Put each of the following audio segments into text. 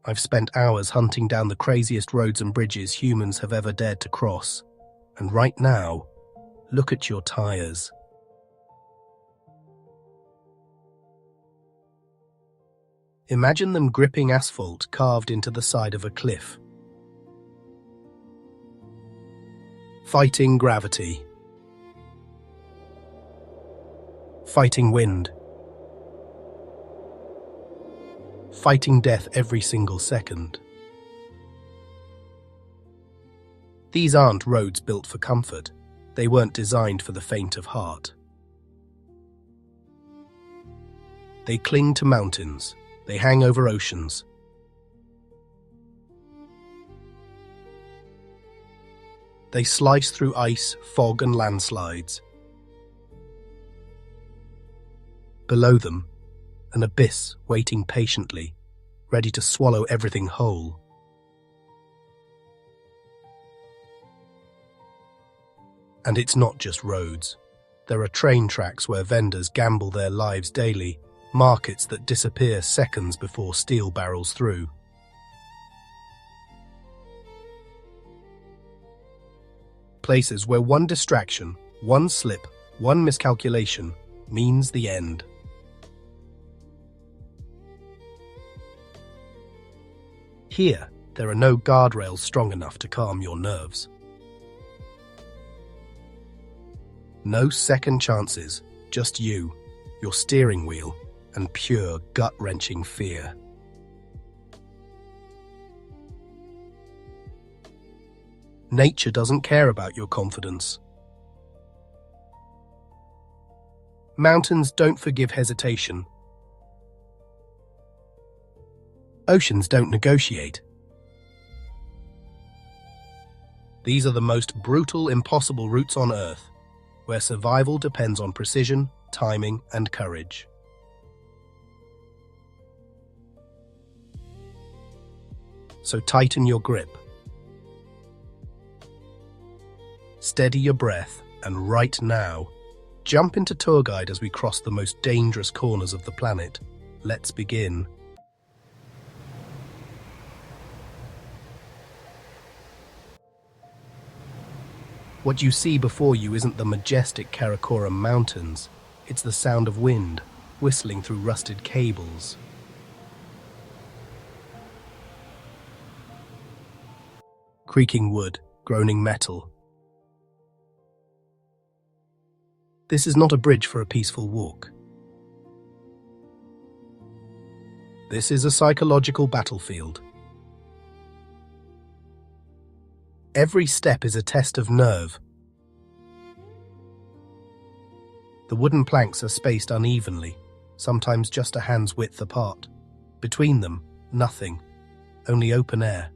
I've spent hours hunting down the craziest roads and bridges humans have ever dared to cross. And right now, look at your tires. Imagine them gripping asphalt carved into the side of a cliff. Fighting gravity. Fighting wind. Fighting death every single second. These aren't roads built for comfort. They weren't designed for the faint of heart. They cling to mountains. They hang over oceans. They slice through ice, fog, and landslides. Below them, an abyss waiting patiently, ready to swallow everything whole. And it's not just roads. There are train tracks where vendors gamble their lives daily, markets that disappear seconds before steel barrels through. Places where one distraction, one slip, one miscalculation means the end. Here, there are no guardrails strong enough to calm your nerves. No second chances, just you, your steering wheel, and pure gut-wrenching fear. Nature doesn't care about your confidence. Mountains don't forgive hesitation. Oceans don't negotiate. These are the most brutal, impossible routes on Earth, where survival depends on precision, timing, and courage. So tighten your grip. Steady your breath, and right now, jump into tour guide as we cross the most dangerous corners of the planet. Let's begin. What you see before you isn't the majestic Karakoram Mountains. It's the sound of wind, whistling through rusted cables. Creaking wood, groaning metal. This is not a bridge for a peaceful walk. This is a psychological battlefield. Every step is a test of nerve. The wooden planks are spaced unevenly, sometimes just a hand's width apart. Between them, nothing, only open air.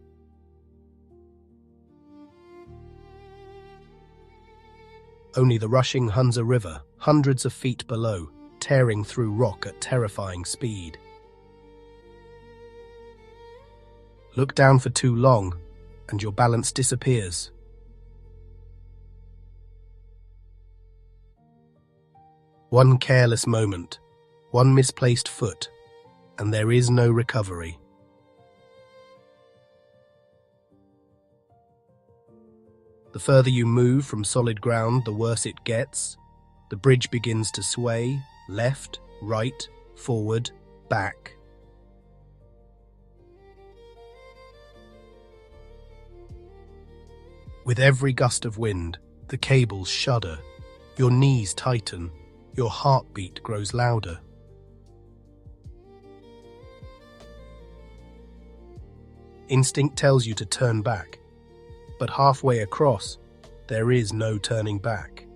Only the rushing Hunza River, hundreds of feet below, tearing through rock at terrifying speed. Look down for too long, and your balance disappears. One careless moment, one misplaced foot, and there is no recovery. The further you move from solid ground, the worse it gets. The bridge begins to sway, left, right, forward, back. With every gust of wind, the cables shudder, your knees tighten, your heartbeat grows louder. Instinct tells you to turn back, but halfway across, there is no turning back.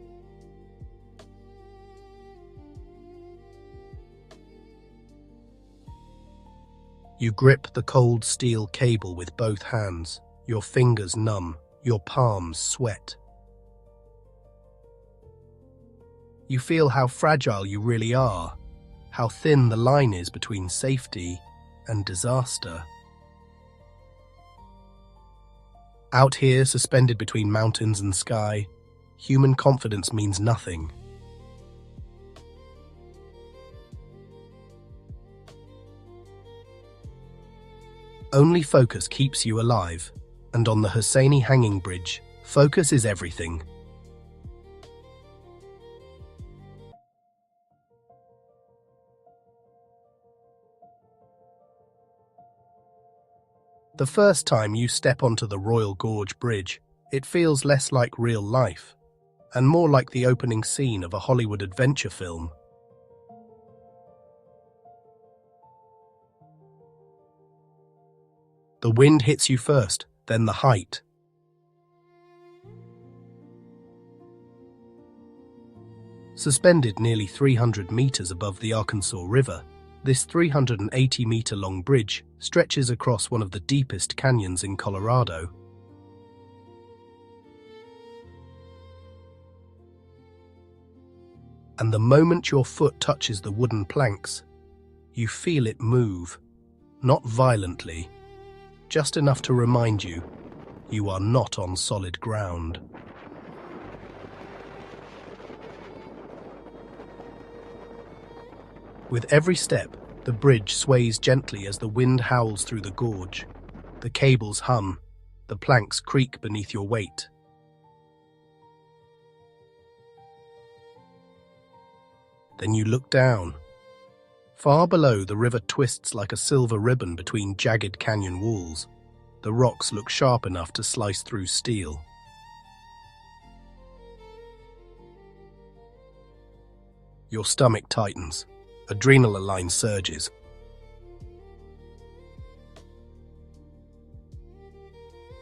You grip the cold steel cable with both hands, your fingers numb, your palms sweat. You feel how fragile you really are, how thin the line is between safety and disaster. Out here, suspended between mountains and sky, human confidence means nothing. Only focus keeps you alive, and on the Hussaini hanging bridge, focus is everything. The first time you step onto the Royal Gorge Bridge, it feels less like real life, and more like the opening scene of a Hollywood adventure film. The wind hits you first, then the height. Suspended nearly 300 meters above the Arkansas River, this 380-meter-long bridge stretches across one of the deepest canyons in Colorado. And the moment your foot touches the wooden planks, you feel it move, not violently, just enough to remind you, you are not on solid ground. With every step, the bridge sways gently as the wind howls through the gorge. The cables hum, the planks creak beneath your weight. Then you look down. Far below, the river twists like a silver ribbon between jagged canyon walls. The rocks look sharp enough to slice through steel. Your stomach tightens. Adrenaline surges.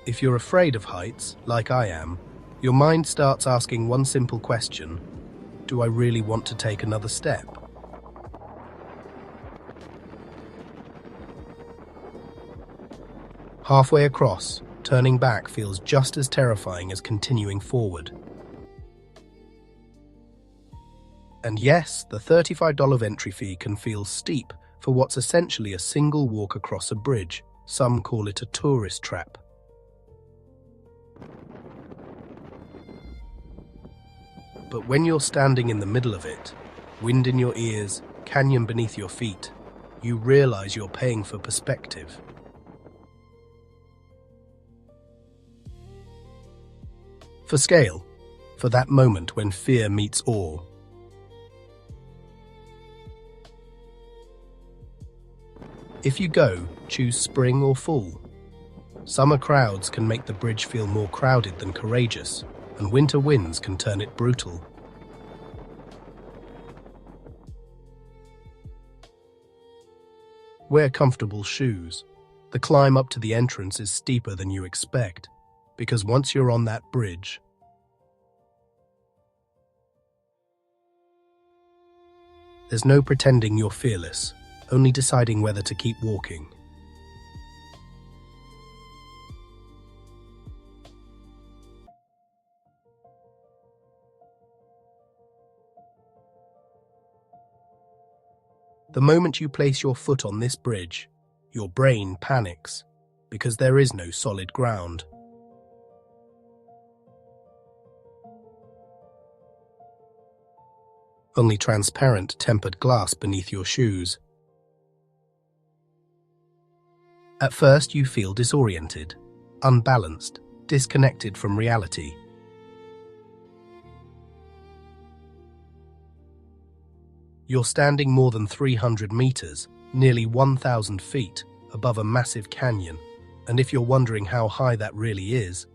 If you're afraid of heights, like I am, your mind starts asking one simple question: do I really want to take another step? Halfway across, turning back feels just as terrifying as continuing forward. And yes, the $35 entry fee can feel steep for what's essentially a single walk across a bridge. Some call it a tourist trap. But when you're standing in the middle of it, wind in your ears, canyon beneath your feet, you realize you're paying for perspective. For scale, for that moment when fear meets awe. If you go, choose spring or fall. Summer crowds can make the bridge feel more crowded than courageous, and winter winds can turn it brutal. Wear comfortable shoes. The climb up to the entrance is steeper than you expect, because once you're on that bridge, there's no pretending you're fearless. Only deciding whether to keep walking. The moment you place your foot on this bridge, your brain panics, because there is no solid ground. Only transparent, tempered glass beneath your shoes. At first you feel disoriented, unbalanced, disconnected from reality. You're standing more than 300 meters, nearly 1,000 feet, above a massive canyon, and if you're wondering how high that really is,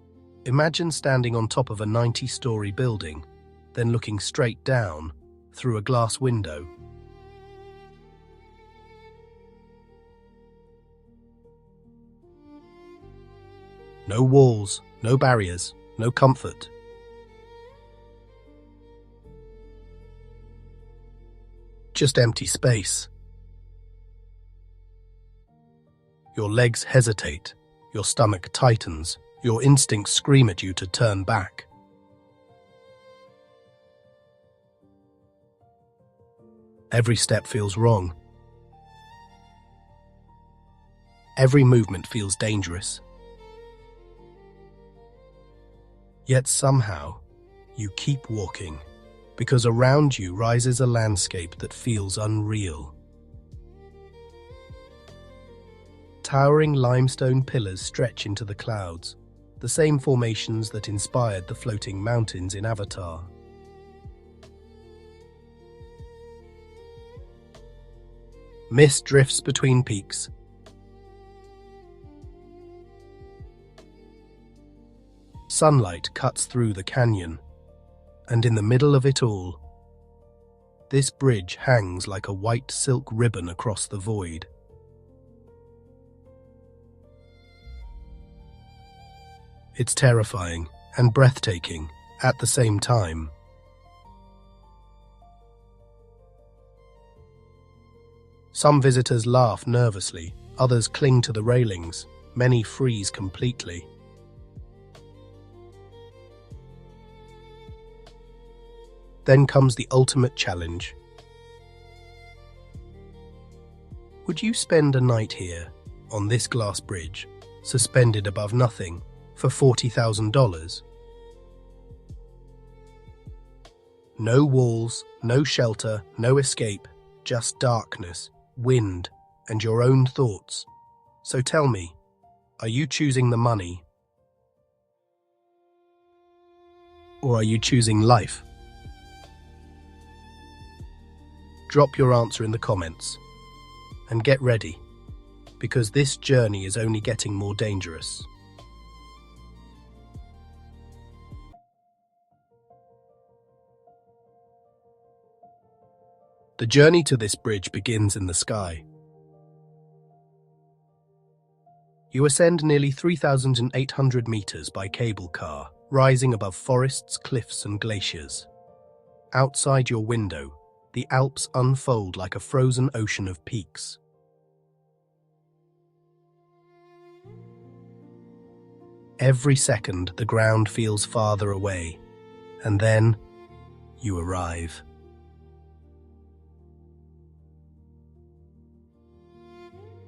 imagine standing on top of a 90-story building, then looking straight down, through a glass window. No walls, no barriers, no comfort. Just empty space. Your legs hesitate, your stomach tightens, your instincts scream at you to turn back. Every step feels wrong. Every movement feels dangerous. Yet somehow, you keep walking, because around you rises a landscape that feels unreal. Towering limestone pillars stretch into the clouds, the same formations that inspired the floating mountains in Avatar. Mist drifts between peaks. Sunlight cuts through the canyon, and in the middle of it all, this bridge hangs like a white silk ribbon across the void. It's terrifying and breathtaking at the same time. Some visitors laugh nervously, others cling to the railings, many freeze completely. Then comes the ultimate challenge. Would you spend a night here, on this glass bridge, suspended above nothing, for $40,000? No walls, no shelter, no escape, just darkness, wind, and your own thoughts. So tell me, are you choosing the money? Or are you choosing life? Drop your answer in the comments. And get ready, because this journey is only getting more dangerous. The journey to this bridge begins in the sky. You ascend nearly 3,800 meters by cable car, rising above forests, cliffs, and glaciers. Outside your window, the Alps unfold like a frozen ocean of peaks. Every second, the ground feels farther away, and then you arrive.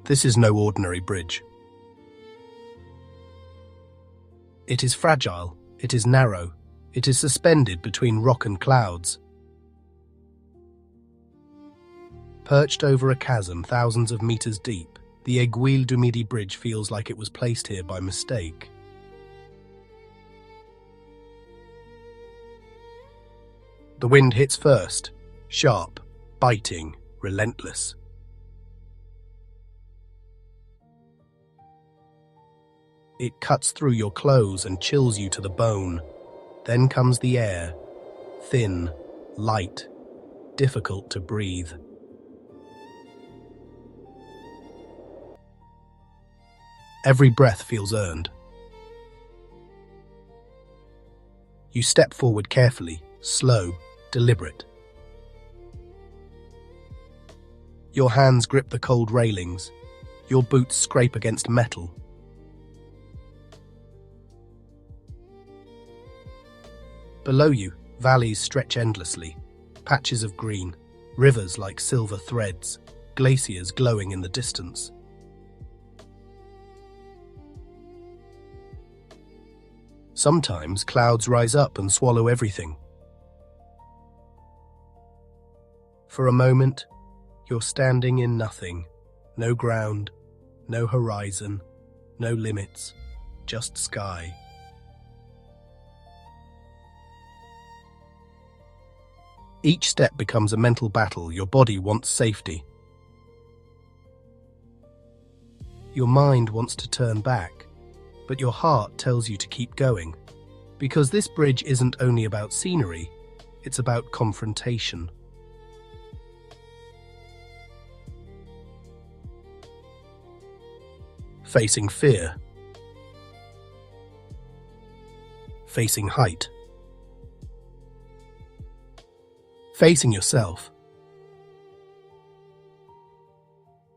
This is no ordinary bridge. It is fragile, it is narrow, it is suspended between rock and clouds. Perched over a chasm thousands of meters deep, the Aiguille du Midi bridge feels like it was placed here by mistake. The wind hits first, sharp, biting, relentless. It cuts through your clothes and chills you to the bone. Then comes the air, thin, light, difficult to breathe. Every breath feels earned. You step forward carefully, slow, deliberate. Your hands grip the cold railings. Your boots scrape against metal. Below you, valleys stretch endlessly, patches of green, rivers like silver threads, glaciers glowing in the distance. Sometimes clouds rise up and swallow everything. For a moment, you're standing in nothing. No ground, no horizon, no limits, just sky. Each step becomes a mental battle. Your body wants safety. Your mind wants to turn back, but your heart tells you to keep going. Because this bridge isn't only about scenery, it's about confrontation. Facing fear. Facing height. Facing yourself.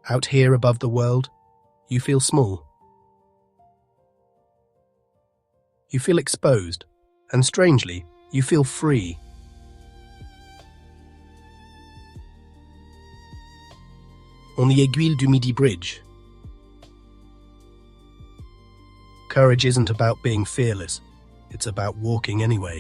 Out here above the world, you feel small. You feel exposed, and strangely, you feel free. On the Aiguille du Midi bridge, courage isn't about being fearless, it's about walking anyway.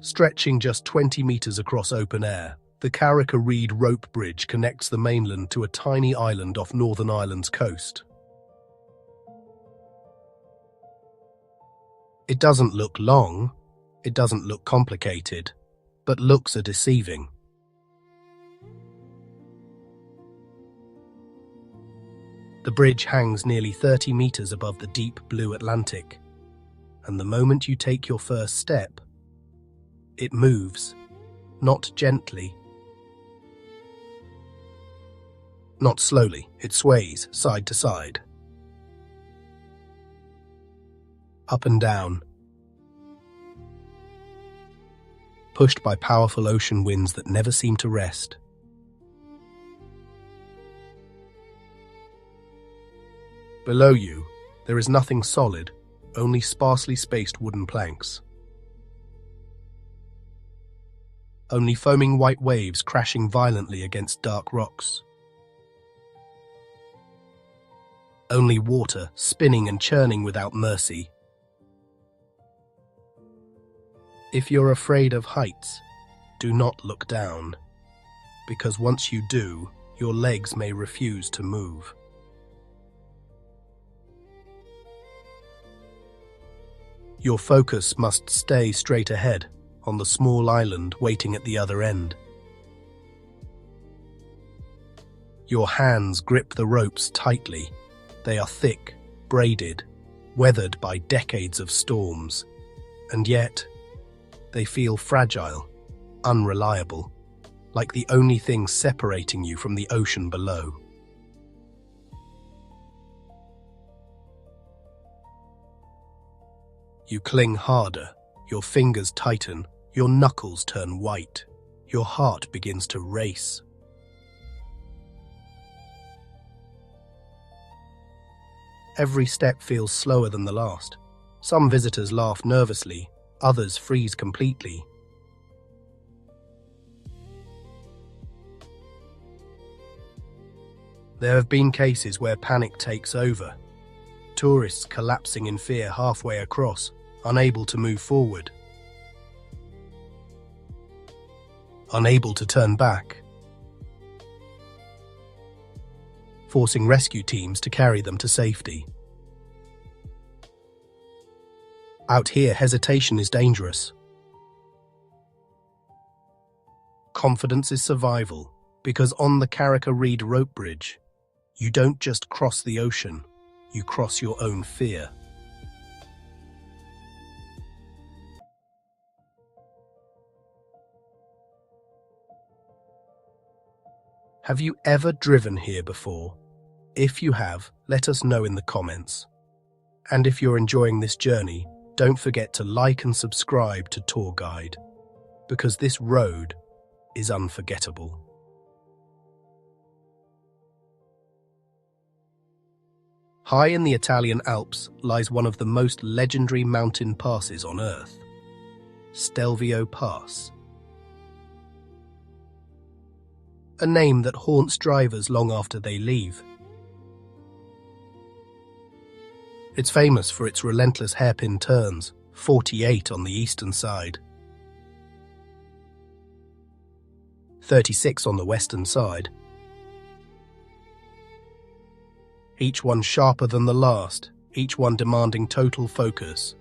Stretching just 20 meters across open air, the Carrick-a-rede rope bridge connects the mainland to a tiny island off Northern Ireland's coast. It doesn't look long, it doesn't look complicated, but looks are deceiving. The bridge hangs nearly 30 meters above the deep blue Atlantic, and the moment you take your first step, it moves, not gently, not slowly, it sways side to side, up and down, pushed by powerful ocean winds that never seem to rest. Below you, there is nothing solid, only sparsely spaced wooden planks. Only foaming white waves crashing violently against dark rocks. Only water spinning and churning without mercy. If you're afraid of heights, do not look down, because once you do, your legs may refuse to move. Your focus must stay straight ahead, on the small island waiting at the other end. Your hands grip the ropes tightly. They are thick, braided, weathered by decades of storms, and yet they feel fragile, unreliable, like the only thing separating you from the ocean below. You cling harder, your fingers tighten, your knuckles turn white, your heart begins to race. Every step feels slower than the last. Some visitors laugh nervously, others freeze completely. There have been cases where panic takes over. Tourists collapsing in fear halfway across, unable to move forward, unable to turn back, forcing rescue teams to carry them to safety. Out here, hesitation is dangerous. Confidence is survival, because on the Carrick-a-rede rope bridge, you don't just cross the ocean, you cross your own fear. Have you ever driven here before? If you have, let us know in the comments. And if you're enjoying this journey, don't forget to like and subscribe to Tour Guide, because this road is unforgettable. High in the Italian Alps lies one of the most legendary mountain passes on Earth, Stelvio Pass. A name that haunts drivers long after they leave. It's famous for its relentless hairpin turns, 48 on the eastern side, 36 on the western side, each one sharper than the last, each one demanding total focus.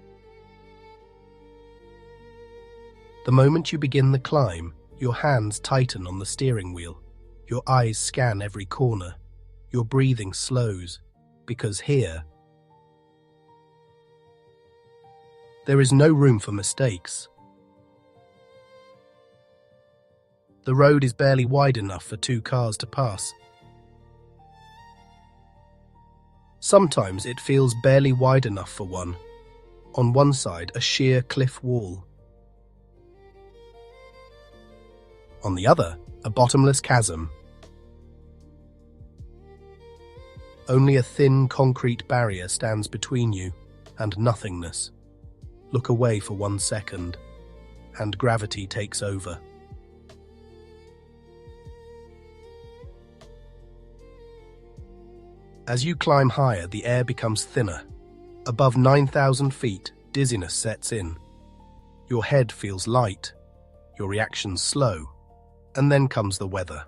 The moment you begin the climb, your hands tighten on the steering wheel, your eyes scan every corner, your breathing slows, because here, there is no room for mistakes. The road is barely wide enough for 2 cars to pass. Sometimes it feels barely wide enough for one. On one side, a sheer cliff wall. On the other, a bottomless chasm. Only a thin concrete barrier stands between you and nothingness. Look away for 1 second, and gravity takes over. As you climb higher, the air becomes thinner. Above 9,000 feet, dizziness sets in. Your head feels light, your reactions slow, and then comes the weather.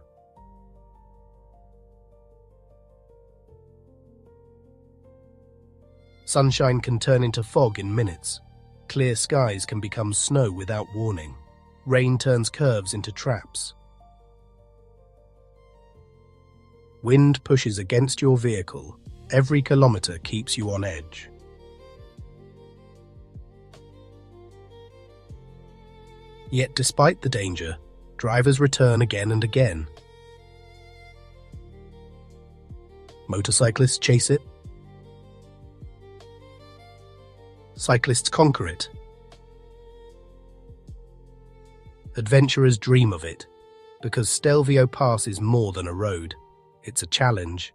Sunshine can turn into fog in minutes. Clear skies can become snow without warning. Rain turns curves into traps. Wind pushes against your vehicle. Every kilometer keeps you on edge. Yet despite the danger, drivers return again and again. Motorcyclists chase it. Cyclists conquer it. Adventurers dream of it, because Stelvio Pass is more than a road. It's a challenge.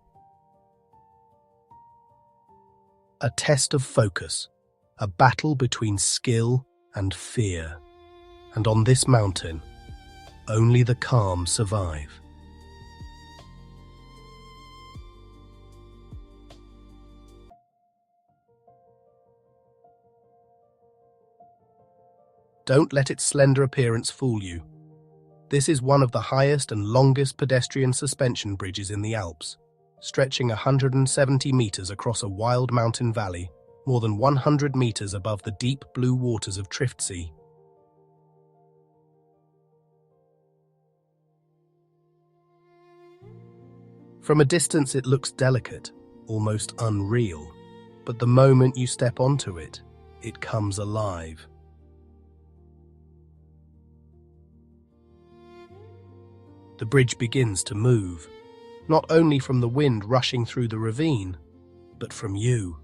A test of focus, a battle between skill and fear. And on this mountain, only the calm survive. Don't let its slender appearance fool you. This is one of the highest and longest pedestrian suspension bridges in the Alps, stretching 170 meters across a wild mountain valley, more than 100 meters above the deep blue waters of Trift Sea. From a distance it looks delicate, almost unreal, but the moment you step onto it, it comes alive. The bridge begins to move, not only from the wind rushing through the ravine, but from you.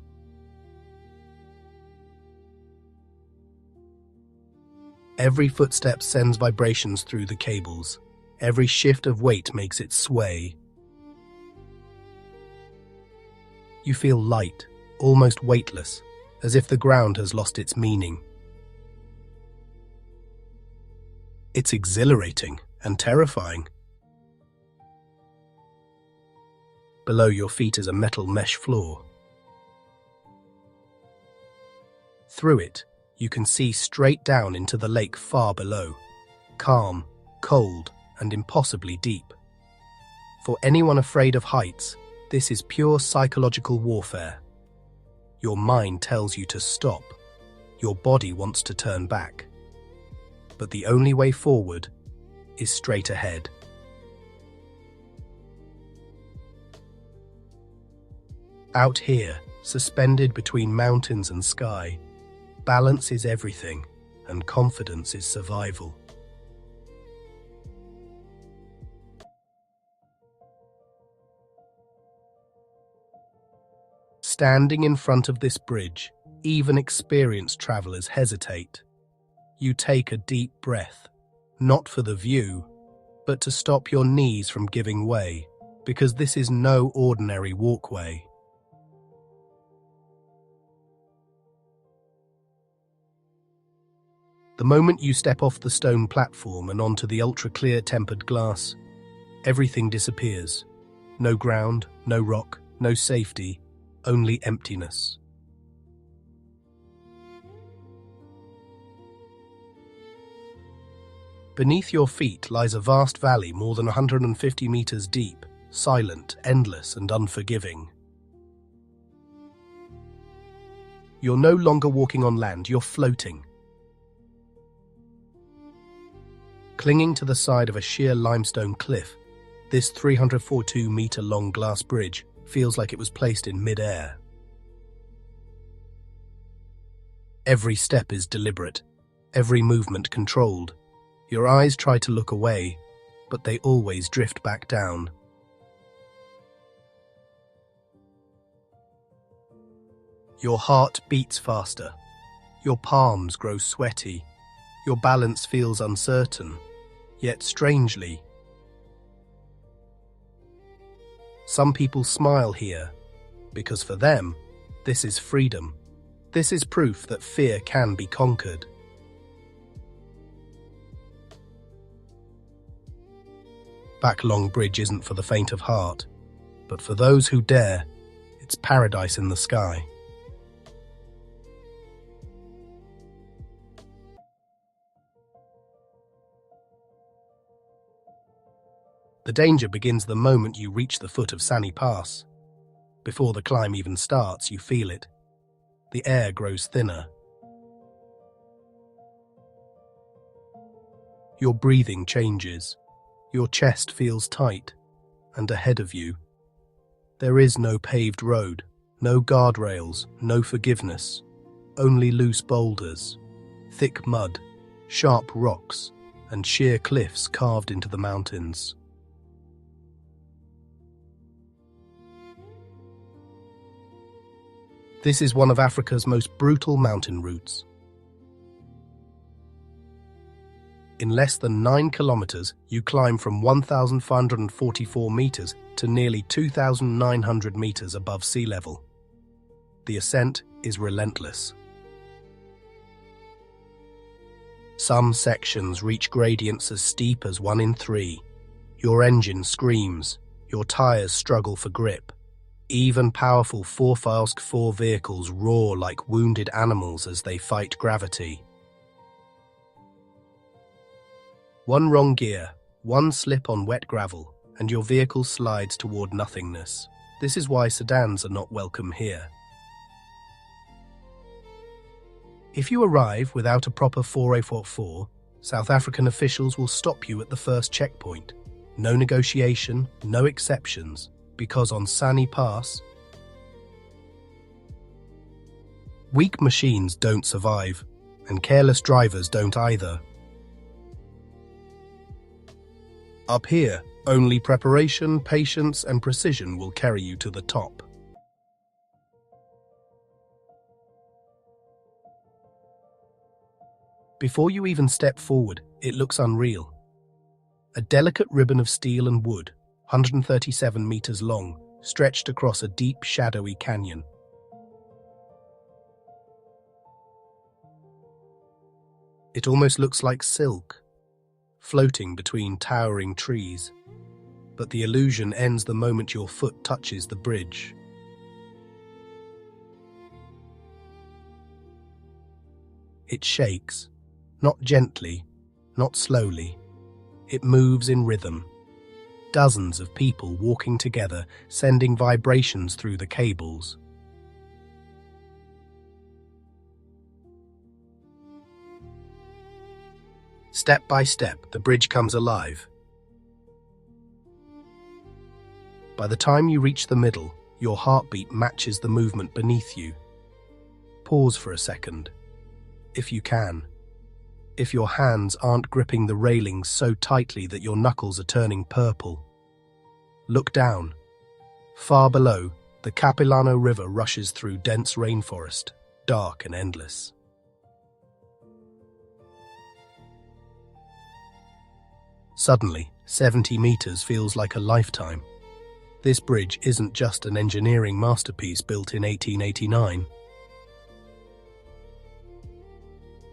Every footstep sends vibrations through the cables. Every shift of weight makes it sway. You feel light, almost weightless, as if the ground has lost its meaning. It's exhilarating and terrifying. Below your feet is a metal mesh floor. Through it, you can see straight down into the lake far below, calm, cold, and impossibly deep. For anyone afraid of heights, this is pure psychological warfare. Your mind tells you to stop. Your body wants to turn back. But the only way forward is straight ahead. Out here, suspended between mountains and sky, balance is everything, and confidence is survival. Standing in front of this bridge, even experienced travelers hesitate. You take a deep breath, not for the view, but to stop your knees from giving way, because this is no ordinary walkway. The moment you step off the stone platform and onto the ultra-clear tempered glass, everything disappears. No ground, no rock, no safety, only emptiness. Beneath your feet lies a vast valley more than 150 meters deep, silent, endless, and unforgiving. You're no longer walking on land, you're floating. Clinging to the side of a sheer limestone cliff, this 342-meter-long glass bridge feels like it was placed in mid-air. Every step is deliberate, every movement controlled. Your eyes try to look away, but they always drift back down. Your heart beats faster. Your palms grow sweaty. Your balance feels uncertain, yet strangely. Some people smile here, because for them, this is freedom. This is proof that fear can be conquered. Backlong Bridge isn't for the faint of heart, but for those who dare, it's paradise in the sky. The danger begins the moment you reach the foot of Sani Pass. Before the climb even starts, you feel it. The air grows thinner. Your breathing changes. Your chest feels tight. And ahead of you, there is no paved road, no guardrails, no forgiveness, only loose boulders, thick mud, sharp rocks, and sheer cliffs carved into the mountains. This is one of Africa's most brutal mountain routes. In less than 9 kilometers, you climb from 1,544 meters to nearly 2,900 meters above sea level. The ascent is relentless. Some sections reach gradients as steep as 1 in 3. Your engine screams, your tires struggle for grip. Even powerful 4x4 vehicles roar like wounded animals as they fight gravity. One wrong gear, one slip on wet gravel, and your vehicle slides toward nothingness. This is why sedans are not welcome here. If you arrive without a proper 4x4, South African officials will stop you at the first checkpoint. No negotiation, no exceptions, because on Sani Pass, weak machines don't survive, and careless drivers don't either. Up here, only preparation, patience, and precision will carry you to the top. Before you even step forward, it looks unreal. A delicate ribbon of steel and wood, 137 meters long, stretched across a deep, shadowy canyon. It almost looks like silk, floating between towering trees. But the illusion ends the moment your foot touches the bridge. It shakes, not gently, not slowly. It moves in rhythm. Dozens of people walking together, sending vibrations through the cables. Step by step, the bridge comes alive. By the time you reach the middle, your heartbeat matches the movement beneath you. Pause for a second, if you can. If your hands aren't gripping the railings so tightly that your knuckles are turning purple. Look down. Far below, the Capilano River rushes through dense rainforest, dark and endless. Suddenly, 70 meters feels like a lifetime. This bridge isn't just an engineering masterpiece built in 1889.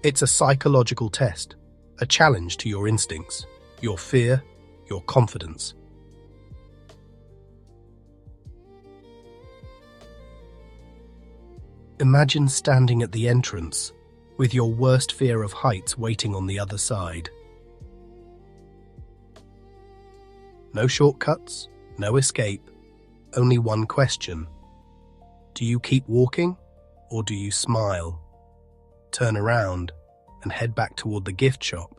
It's a psychological test, a challenge to your instincts, your fear, your confidence. Imagine standing at the entrance, with your worst fear of heights waiting on the other side. No shortcuts, no escape, only one question. Do you keep walking, or do you smile, turn around, and head back toward the gift shop?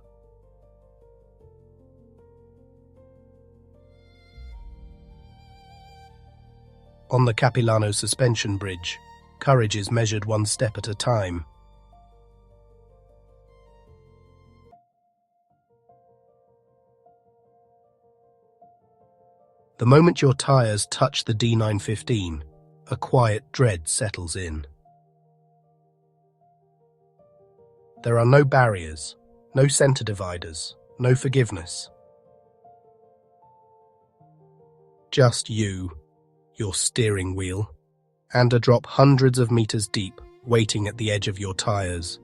On the Capilano suspension bridge, courage is measured one step at a time. The moment your tires touch the D915, a quiet dread settles in. There are no barriers, no center dividers, no forgiveness. Just you, your steering wheel, and a drop hundreds of meters deep, waiting at the edge of your tires.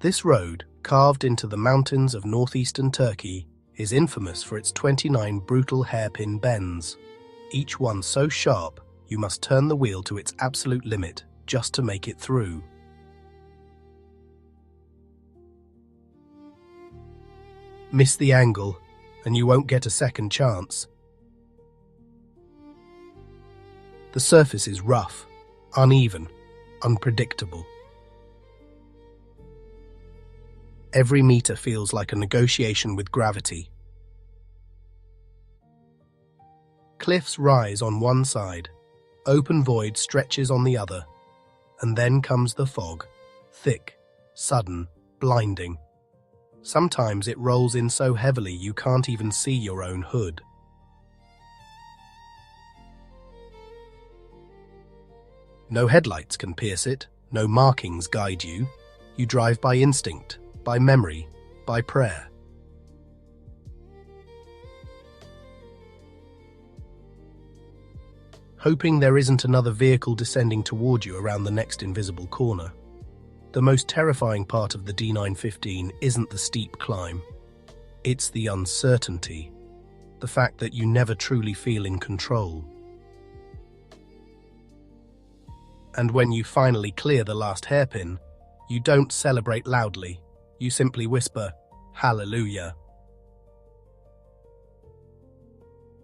This road, carved into the mountains of northeastern Turkey, is infamous for its 29 brutal hairpin bends, each one so sharp you must turn the wheel to its absolute limit just to make it through. Miss the angle, and you won't get a second chance. The surface is rough, uneven, unpredictable. Every meter feels like a negotiation with gravity. Cliffs rise on one side, open void stretches on the other, and then comes the fog, thick, sudden, blinding. Sometimes it rolls in so heavily you can't even see your own hood. No headlights can pierce it, no markings guide you. You drive by instinct, by memory, by prayer. Hoping there isn't another vehicle descending toward you around the next invisible corner. The most terrifying part of the D915 isn't the steep climb. It's the uncertainty, the fact that you never truly feel in control. And when you finally clear the last hairpin, you don't celebrate loudly, you simply whisper, "Hallelujah."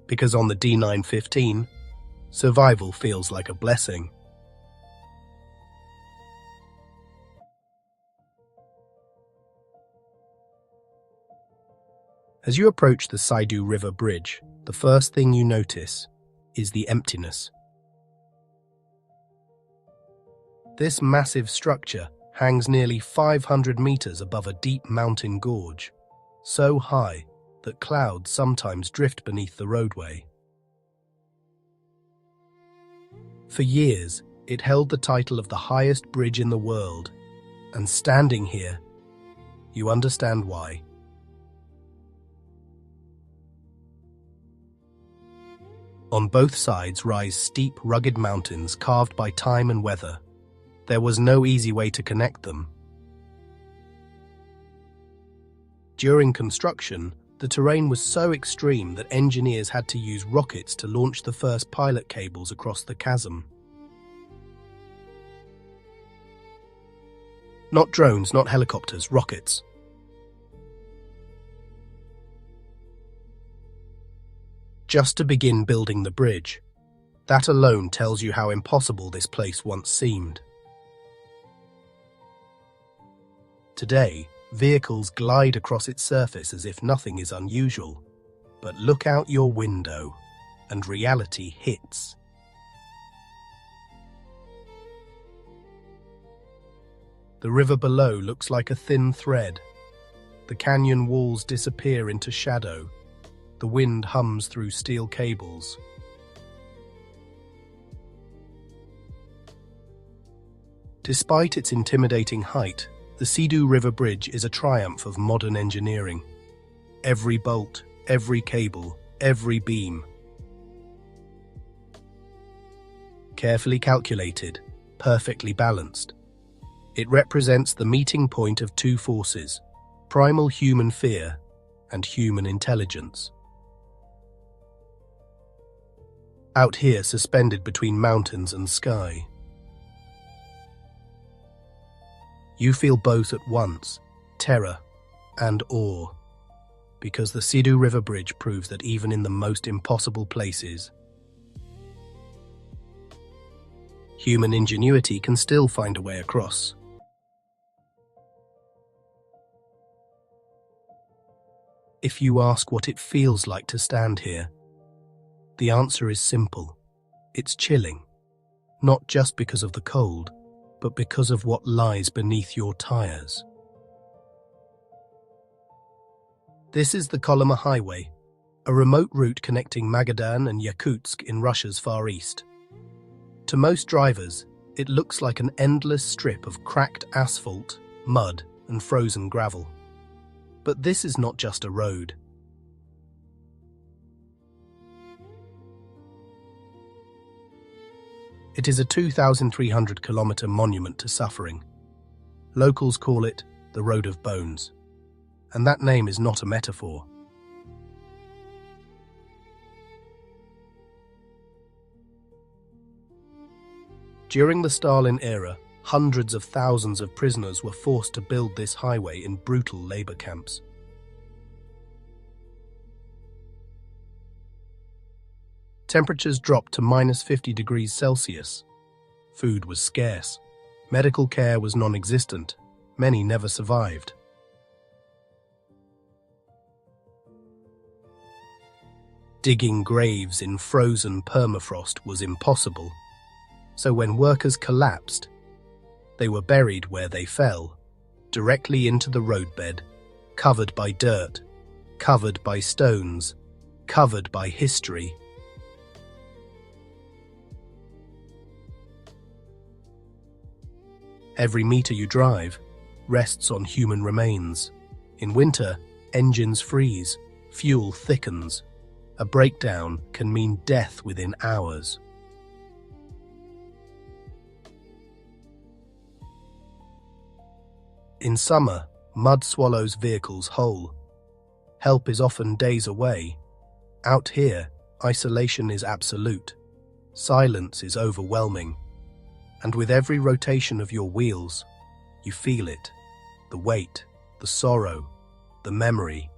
Because on the D915, survival feels like a blessing. As you approach the Sidu River Bridge, the first thing you notice is the emptiness. This massive structure hangs nearly 500 meters above a deep mountain gorge, so high that clouds sometimes drift beneath the roadway. For years, it held the title of the highest bridge in the world, and standing here, you understand why. On both sides rise steep, rugged mountains carved by time and weather. There was no easy way to connect them. During construction, the terrain was so extreme that engineers had to use rockets to launch the first pilot cables across the chasm. Not drones, not helicopters, rockets. Just to begin building the bridge. That alone tells you how impossible this place once seemed. Today, vehicles glide across its surface as if nothing is unusual. But look out your window, and reality hits. The river below looks like a thin thread. The canyon walls disappear into shadow. The wind hums through steel cables. Despite its intimidating height, the Sidu River Bridge is a triumph of modern engineering. Every bolt, every cable, every beam. Carefully calculated, perfectly balanced. It represents the meeting point of two forces, primal human fear and human intelligence. Out here, suspended between mountains and sky, you feel both at once, terror and awe, because the Sidu River Bridge proves that even in the most impossible places, human ingenuity can still find a way across. If you ask what it feels like to stand here, the answer is simple. It's chilling, not just because of the cold, but because of what lies beneath your tires. This is the Kolyma Highway, a remote route connecting Magadan and Yakutsk in Russia's far east. To most drivers, it looks like an endless strip of cracked asphalt, mud, and frozen gravel. But this is not just a road. It is a 2,300-kilometer monument to suffering. Locals call it the Road of Bones, and that name is not a metaphor. During the Stalin era, hundreds of thousands of prisoners were forced to build this highway in brutal labor camps. Temperatures dropped to -50 degrees Celsius. Food was scarce. Medical care was non-existent. Many never survived. Digging graves in frozen permafrost was impossible. So when workers collapsed, they were buried where they fell, directly into the roadbed, covered by dirt, covered by stones, covered by history. Every meter you drive rests on human remains. In winter, engines freeze, fuel thickens. A breakdown can mean death within hours. In summer, mud swallows vehicles whole. Help is often days away. Out here, isolation is absolute. Silence is overwhelming. And with every rotation of your wheels, you feel it. The weight, the sorrow, the memory.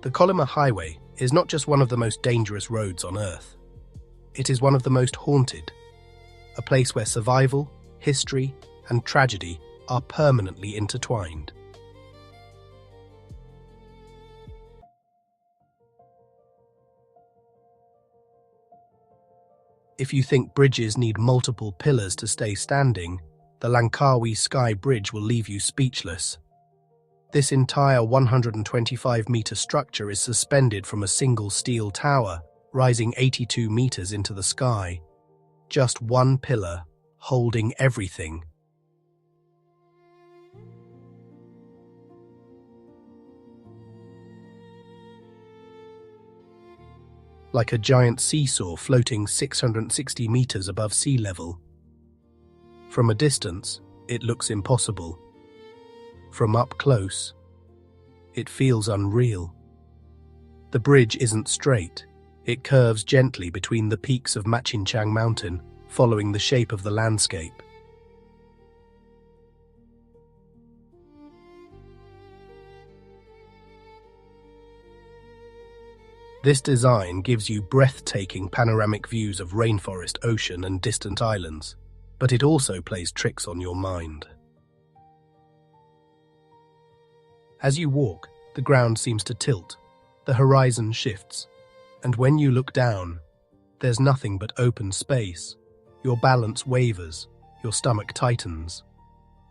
The Kolyma Highway is not just one of the most dangerous roads on Earth. It is one of the most haunted, a place where survival, history, and tragedy are permanently intertwined. If you think bridges need multiple pillars to stay standing, the Langkawi Sky Bridge will leave you speechless. This entire 125-meter structure is suspended from a single steel tower, rising 82 meters into the sky. Just one pillar, holding everything. Like a giant seesaw floating 660 meters above sea level. From a distance, it looks impossible. From up close, it feels unreal. The bridge isn't straight. It curves gently between the peaks of Mackinac Mountain, following the shape of the landscape. This design gives you breathtaking panoramic views of rainforest, ocean, and distant islands, but it also plays tricks on your mind. As you walk, the ground seems to tilt, the horizon shifts, and when you look down, there's nothing but open space. Your balance wavers, your stomach tightens.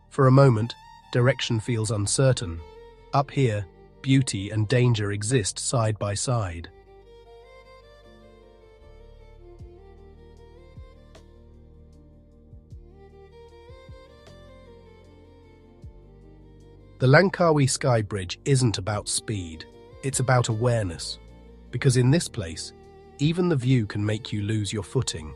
For a moment, direction feels uncertain. Up here, beauty and danger exist side by side. The Langkawi Sky Bridge isn't about speed, it's about awareness. Because in this place, even the view can make you lose your footing.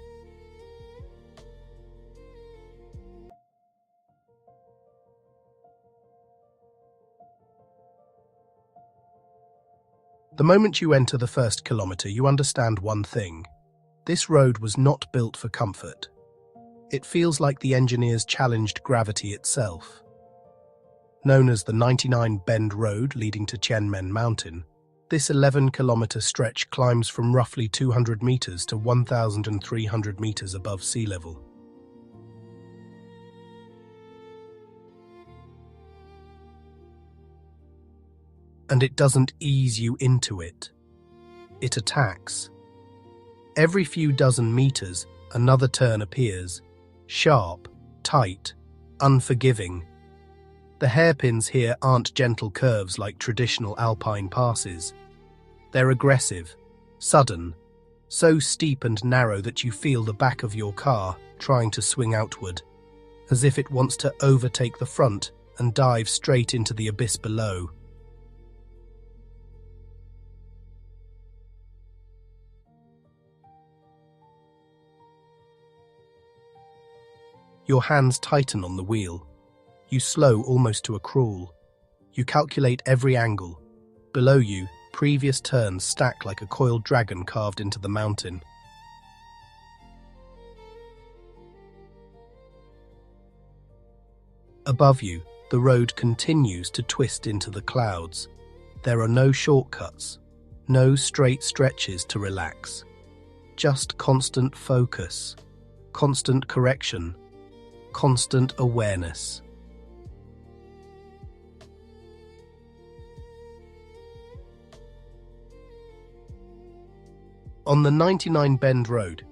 The moment you enter the first kilometer, you understand one thing. This road was not built for comfort. It feels like the engineers challenged gravity itself. Known as the 99 Bend Road leading to Tianmen Mountain, this 11-kilometer stretch climbs from roughly 200 meters to 1,300 meters above sea level. And it doesn't ease you into it. It attacks. Every few dozen meters, another turn appears, sharp, tight, unforgiving. The hairpins here aren't gentle curves like traditional alpine passes. They're aggressive, sudden, so steep and narrow that you feel the back of your car trying to swing outward, as if it wants to overtake the front and dive straight into the abyss below. Your hands tighten on the wheel. You slow almost to a crawl. You calculate every angle. Below you, previous turns stack like a coiled dragon carved into the mountain. Above you, the road continues to twist into the clouds. There are no shortcuts, no straight stretches to relax. Just constant focus, constant correction, constant awareness. On the 99 Bend Road,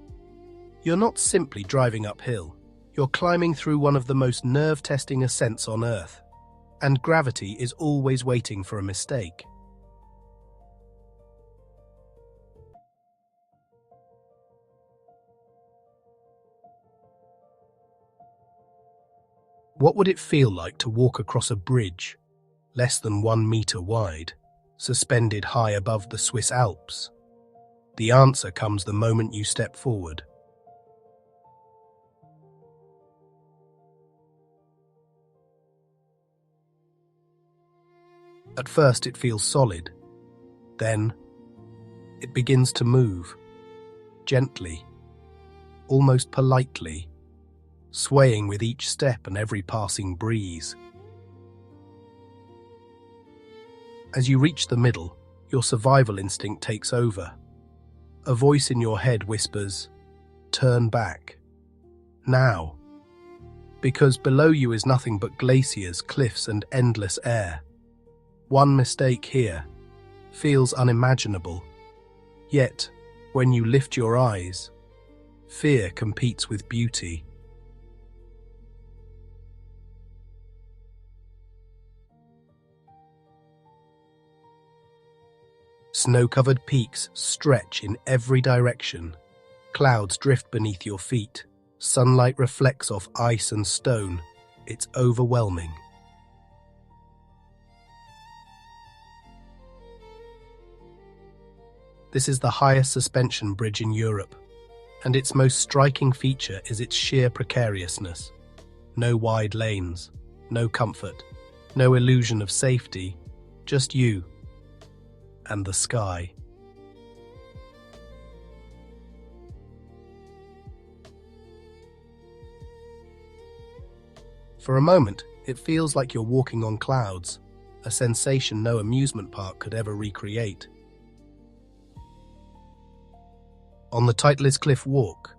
you're not simply driving uphill, you're climbing through one of the most nerve-testing ascents on Earth, and gravity is always waiting for a mistake. What would it feel like to walk across a bridge, less than 1 meter wide, suspended high above the Swiss Alps? The answer comes the moment you step forward. At first it feels solid. Then it begins to move, gently, almost politely, swaying with each step and every passing breeze. As you reach the middle, your survival instinct takes over. A voice in your head whispers, "Turn back. Now." Because below you is nothing but glaciers, cliffs, and endless air. One mistake here feels unimaginable. Yet, when you lift your eyes, fear competes with beauty. Snow-covered peaks stretch in every direction. Clouds drift beneath your feet. Sunlight reflects off ice and stone. It's overwhelming. This is the highest suspension bridge in Europe, and its most striking feature is its sheer precariousness. No wide lanes, no comfort, no illusion of safety, just you and the sky. For a moment, it feels like you're walking on clouds, a sensation no amusement park could ever recreate. On the Titlis cliff walk,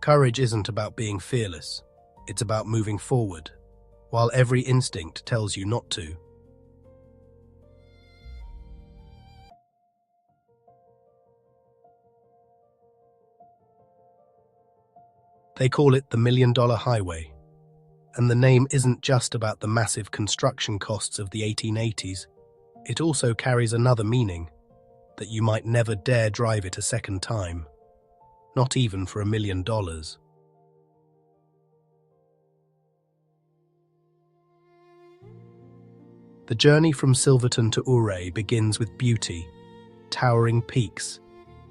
courage isn't about being fearless, it's about moving forward, while every instinct tells you not to. They call it the $1 Million Highway, and the name isn't just about the massive construction costs of the 1880s. It also carries another meaning, that you might never dare drive it a second time, not even for $1 million. The journey from Silverton to Ouray begins with beauty, towering peaks,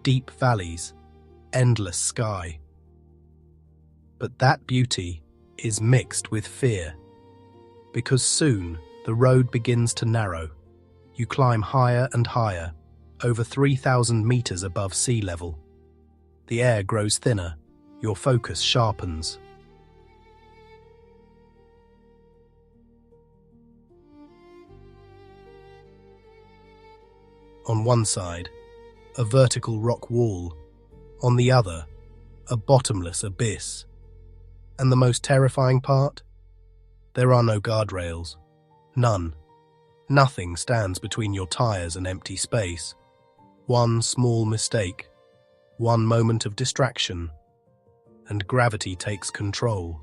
deep valleys, endless sky. But that beauty is mixed with fear, because soon the road begins to narrow. You climb higher and higher, over 3,000 meters above sea level. The air grows thinner, your focus sharpens. On one side, a vertical rock wall. On the other, a bottomless abyss. And the most terrifying part? There are no guardrails. None. Nothing stands between your tires and empty space. One small mistake, one moment of distraction, and gravity takes control.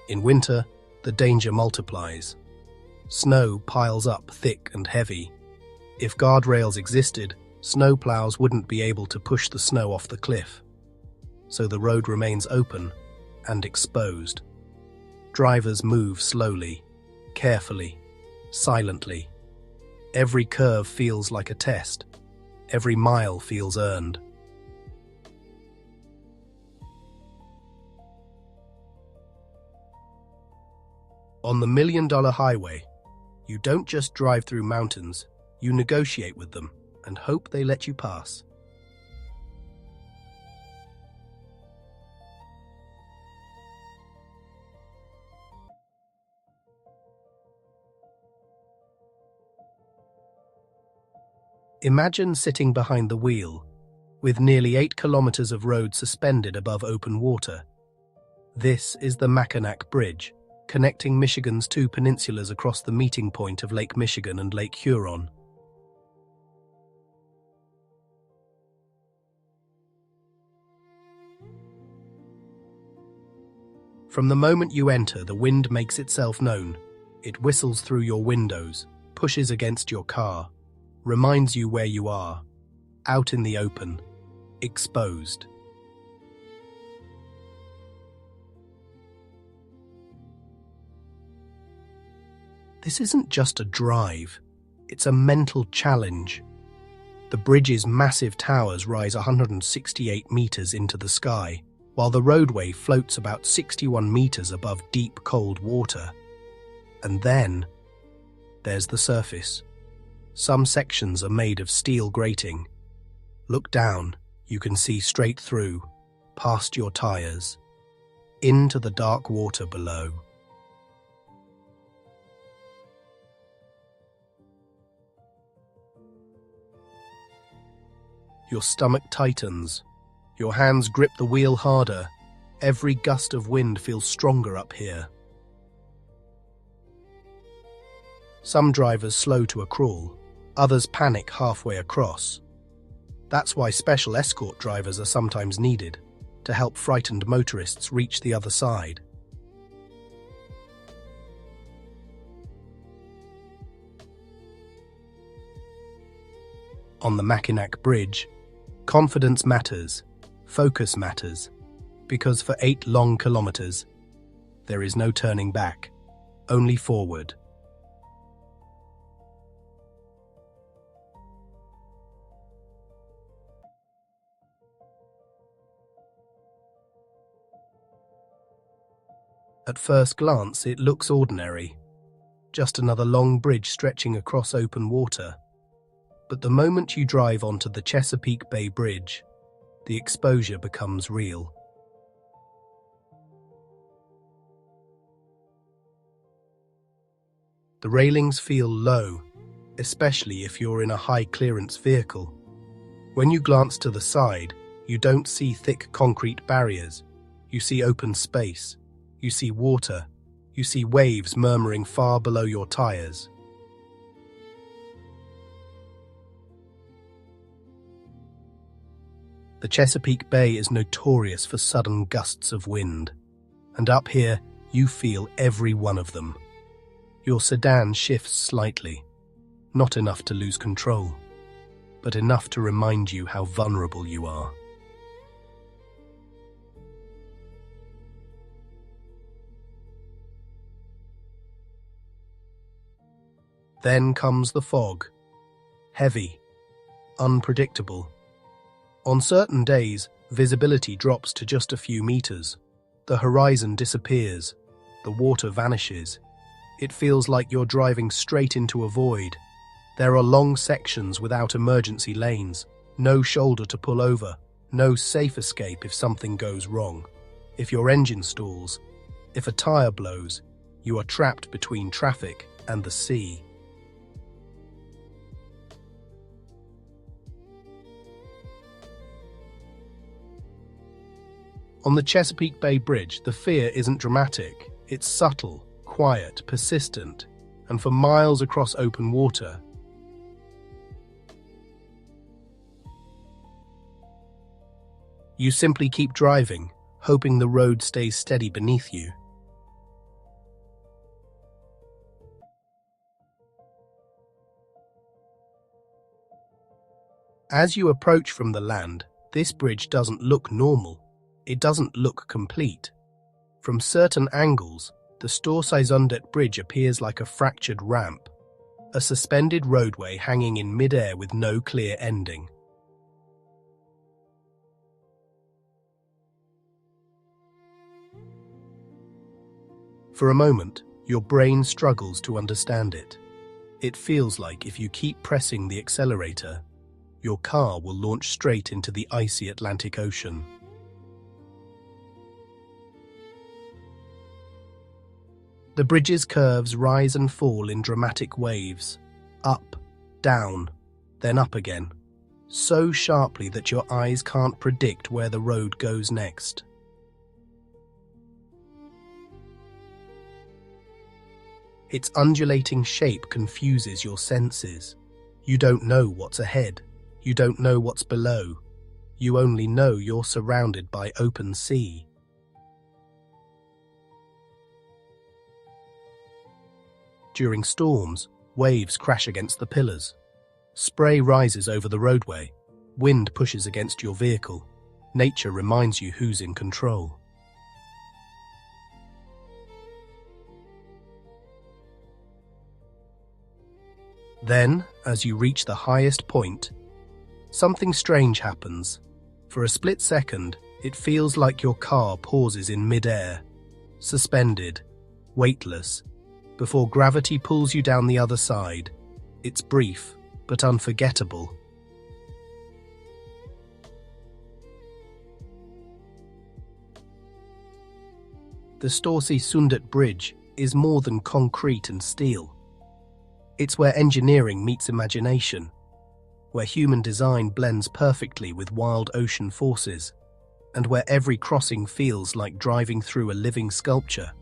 In winter, the danger multiplies. Snow piles up thick and heavy. If guardrails existed, snowplows wouldn't be able to push the snow off the cliff. So the road remains open and exposed. Drivers move slowly, carefully, silently. Every curve feels like a test. Every mile feels earned. On the $1 Million Highway, you don't just drive through mountains, you negotiate with them, and hope they let you pass. Imagine sitting behind the wheel, with nearly 8 kilometers of road suspended above open water. This is the Mackinac Bridge, connecting Michigan's two peninsulas across the meeting point of Lake Michigan and Lake Huron. From the moment you enter, the wind makes itself known. It whistles through your windows, pushes against your car, reminds you where you are, out in the open, exposed. This isn't just a drive, it's a mental challenge. The bridge's massive towers rise 168 meters into the sky, while the roadway floats about 61 meters above deep, cold water. And then, there's the surface. Some sections are made of steel grating. Look down, you can see straight through, past your tires, into the dark water below. Your stomach tightens. Your hands grip the wheel harder. Every gust of wind feels stronger up here. Some drivers slow to a crawl. Others panic halfway across. That's why special escort drivers are sometimes needed, to help frightened motorists reach the other side. On the Mackinac Bridge, confidence matters, focus matters, because for 8 long kilometers, there is no turning back, only forward. At first glance, it looks ordinary, just another long bridge stretching across open water. But the moment you drive onto the Chesapeake Bay Bridge, the exposure becomes real. The railings feel low, especially if you're in a high-clearance vehicle. When you glance to the side, you don't see thick concrete barriers. You see open space. You see water. You see waves murmuring far below your tires. The Chesapeake Bay is notorious for sudden gusts of wind, and up here you feel every one of them. Your sedan shifts slightly, not enough to lose control, but enough to remind you how vulnerable you are. Then comes the fog, heavy, unpredictable. On certain days, visibility drops to just a few meters. The horizon disappears, the water vanishes. It feels like you're driving straight into a void. There are long sections without emergency lanes, no shoulder to pull over, no safe escape if something goes wrong. If your engine stalls, if a tire blows, you are trapped between traffic and the sea. On the Chesapeake Bay Bridge, the fear isn't dramatic. It's subtle, quiet, persistent, and for miles across open water. You simply keep driving, hoping the road stays steady beneath you. As you approach from the land, this bridge doesn't look normal. It doesn't look complete. From certain angles, the Storseisundet bridge appears like a fractured ramp, a suspended roadway hanging in mid-air with no clear ending. For a moment, your brain struggles to understand it. It feels like if you keep pressing the accelerator, your car will launch straight into the icy Atlantic Ocean. The bridge's curves rise and fall in dramatic waves, up, down, then up again, so sharply that your eyes can't predict where the road goes next. Its undulating shape confuses your senses. You don't know what's ahead. You don't know what's below. You only know you're surrounded by open sea. During storms, waves crash against the pillars. Spray rises over the roadway. Wind pushes against your vehicle. Nature reminds you who's in control. Then, as you reach the highest point, something strange happens. For a split second, it feels like your car pauses in mid-air, suspended, weightless, before gravity pulls you down the other side. It's brief, but unforgettable. The Storseisundet bridge is more than concrete and steel. It's where engineering meets imagination, where human design blends perfectly with wild ocean forces, and where every crossing feels like driving through a living sculpture.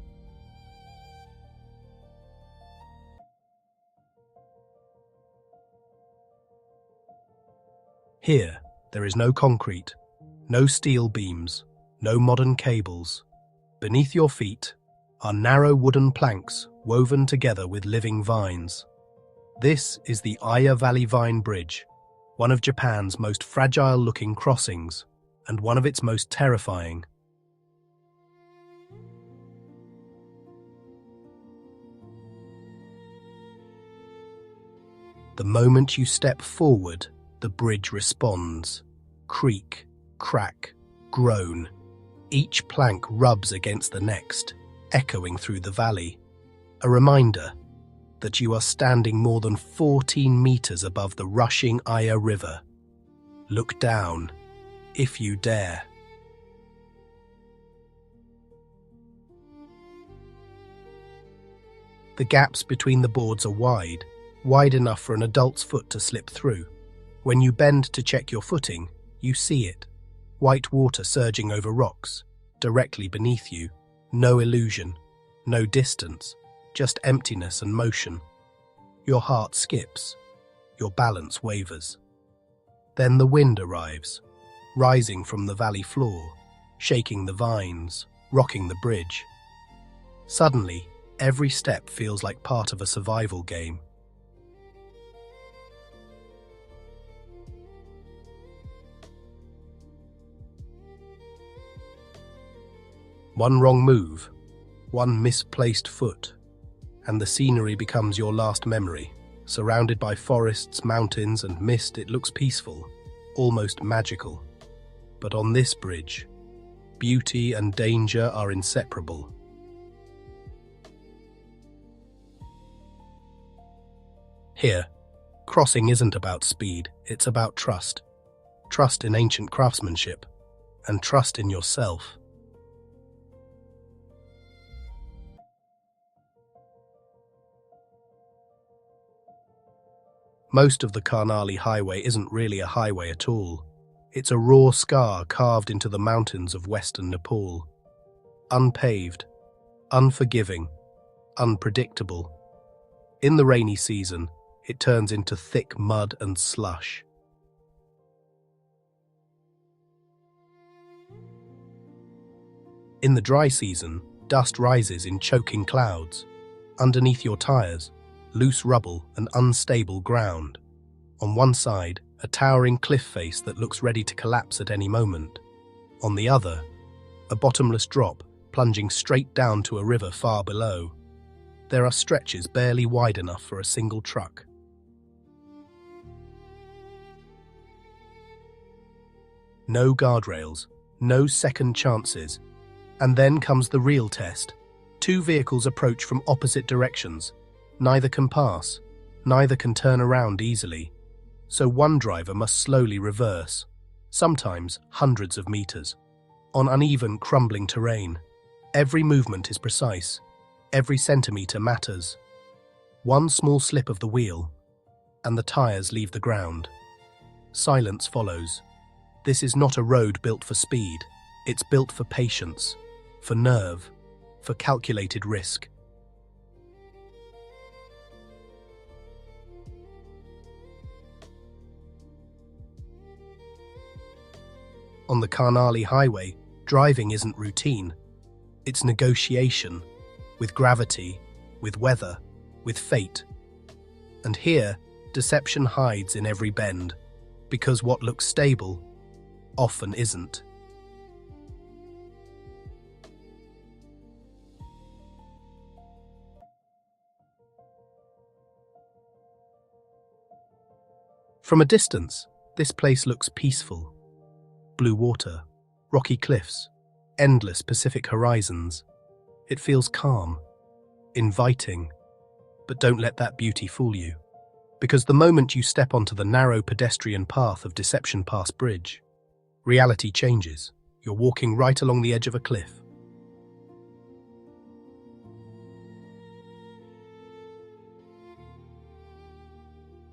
Here, there is no concrete, no steel beams, no modern cables. Beneath your feet are narrow wooden planks woven together with living vines. This is the Aiguille Valley Vine Bridge, one of Japan's most fragile-looking crossings, and one of its most terrifying. The moment you step forward, the bridge responds. Creak, crack, groan. Each plank rubs against the next, echoing through the valley. A reminder that you are standing more than 14 meters above the rushing Aiguille River. Look down, if you dare. The gaps between the boards are wide enough for an adult's foot to slip through. When you bend to check your footing, you see it. White water surging over rocks, directly beneath you. No illusion, no distance, just emptiness and motion. Your heart skips, your balance wavers. Then the wind arrives, rising from the valley floor, shaking the vines, rocking the bridge. Suddenly, every step feels like part of a survival game. One wrong move, one misplaced foot, and the scenery becomes your last memory. Surrounded by forests, mountains, and mist, it looks peaceful, almost magical. But on this bridge, beauty and danger are inseparable. Here, crossing isn't about speed, it's about trust. Trust in ancient craftsmanship, and trust in yourself. Most of the Karnali highway isn't really a highway at all. It's a raw scar carved into the mountains of western Nepal. Unpaved, unforgiving, unpredictable. In the rainy season, it turns into thick mud and slush. In the dry season, dust rises in choking clouds. Underneath your tires, loose rubble and unstable ground. On one side, a towering cliff face that looks ready to collapse at any moment. On the other, a bottomless drop plunging straight down to a river far below. There are stretches barely wide enough for a single truck. No guardrails, no second chances. And then comes the real test. Two vehicles approach from opposite directions. Neither can pass, neither can turn around easily. so one driver must slowly reverse, sometimes hundreds of meters, on uneven, crumbling terrain. Every movement is precise. Every centimeter matters. One small slip of the wheel, and the tires leave the ground. Silence follows. This is not a road built for speed. It's built for patience, for nerve, for calculated risk. On the Karnali highway, driving isn't routine. It's negotiation, with gravity, with weather, with fate. And here, deception hides in every bend, because what looks stable often isn't. From a distance, this place looks peaceful. Blue water, rocky cliffs, endless Pacific horizons. It feels calm, inviting, but don't let that beauty fool you. Because the moment you step onto the narrow pedestrian path of Deception Pass Bridge, reality changes. You're walking right along the edge of a cliff.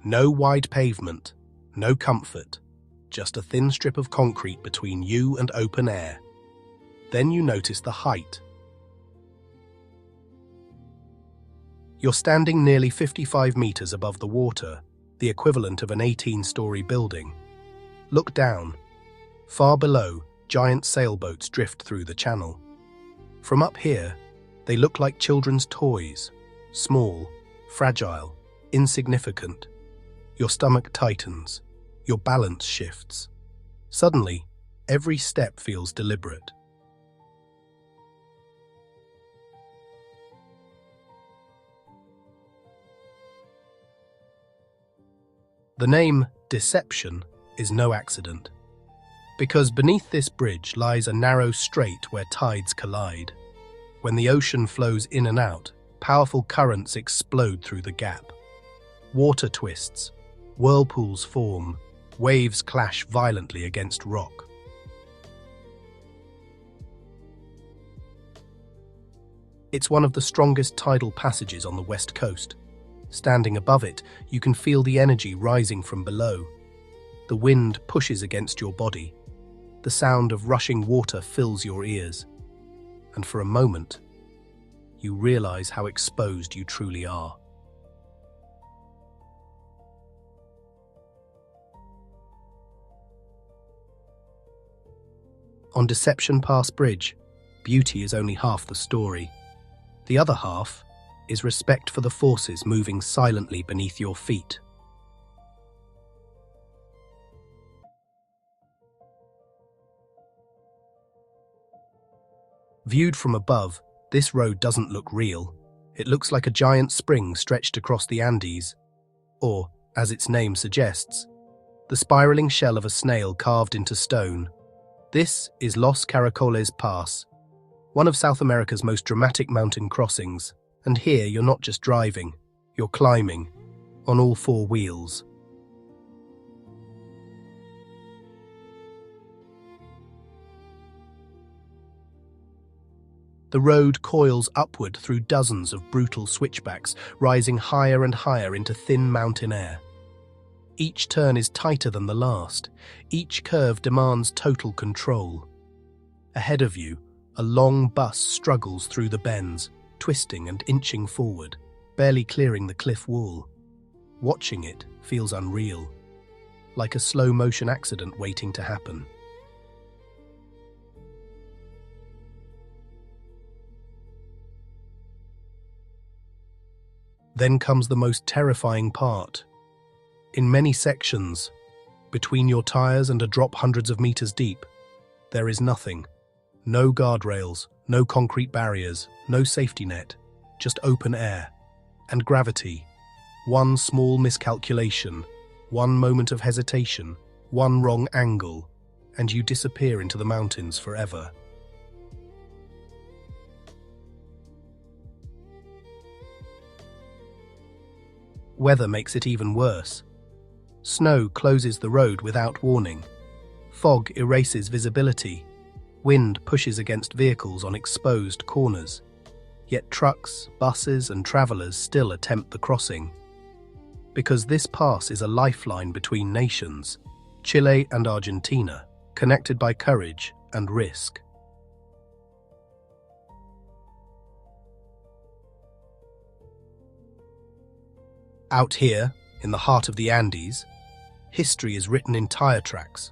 No wide pavement, no comfort, just a thin strip of concrete between you and open air. Then you notice the height. You're standing nearly 55 meters above the water, the equivalent of an 18-story building. Look down. Far below, giant sailboats drift through the channel. From up here, they look like children's toys, small, fragile, insignificant. Your stomach tightens, your balance shifts. Suddenly, every step feels deliberate. The name Deception is no accident, because beneath this bridge lies a narrow strait where tides collide. When the ocean flows in and out, powerful currents explode through the gap. Water twists, whirlpools form, waves clash violently against rock. It's one of the strongest tidal passages on the west coast. Standing above it, you can feel the energy rising from below. The wind pushes against your body. The sound of rushing water fills your ears. And for a moment, you realize how exposed you truly are. On Deception Pass Bridge, beauty is only half the story. The other half is respect for the forces moving silently beneath your feet. Viewed from above, this road doesn't look real. It looks like a giant spring stretched across the Andes, or, as its name suggests, the spiraling shell of a snail carved into stone. This is Los Caracoles Pass, one of South America's most dramatic mountain crossings. And here you're not just driving, you're climbing, on all four wheels. The road coils upward through dozens of brutal switchbacks, rising higher and higher into thin mountain air. Each turn is tighter than the last. Each curve demands total control. Ahead of you, a long bus struggles through the bends, twisting and inching forward, barely clearing the cliff wall. Watching it feels unreal, like a slow-motion accident waiting to happen. Then comes the most terrifying part. In many sections, between your tires and a drop hundreds of meters deep, there is nothing. No guardrails, no concrete barriers, no safety net, just open air. And gravity. One small miscalculation, one moment of hesitation, one wrong angle, and you disappear into the mountains forever. Weather makes it even worse. Snow closes the road without warning. Fog erases visibility. Wind pushes against vehicles on exposed corners. Yet trucks, buses, and travelers still attempt the crossing. Because this pass is a lifeline between nations, Chile and Argentina, connected by courage and risk. Out here, in the heart of the Andes, history is written in tire tracks,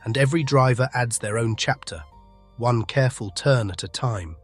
and every driver adds their own chapter, one careful turn at a time.